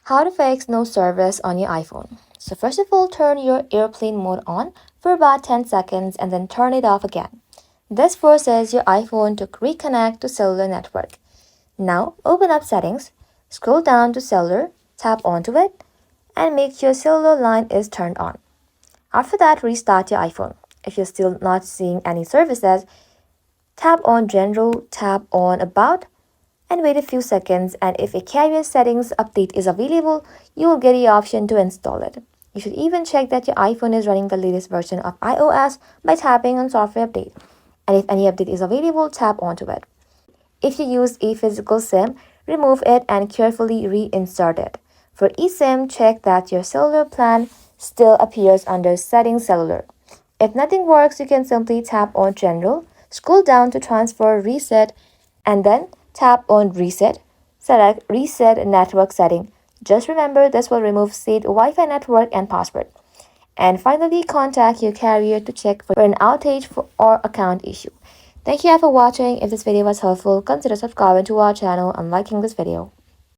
How to fix no service on your iPhone. So first of all, turn your airplane mode on for about 10 seconds and then turn it off again. This forces your iPhone to reconnect to cellular network. Now open up settings, scroll down to cellular, tap onto it, and make sure cellular line is turned on. After that, restart your iPhone. If you're still not seeing any services, tap on general, tap on about, and wait a few seconds, and if a carrier settings update is available, you will get the option to install it. You should even check that your iPhone is running the latest version of iOS by tapping on software update. And if any update is available, tap onto it. If you use a physical SIM, remove it and carefully reinsert it. For eSIM, check that your cellular plan still appears under Settings Cellular. If nothing works, you can simply tap on General, scroll down to Transfer Reset, and then tap on Reset. Select Reset Network Setting. Just remember this will remove saved Wi-Fi network and password. And finally, contact your carrier to check for an outage or account issue. Thank you for watching. If this video was helpful, consider subscribing to our channel and liking this video.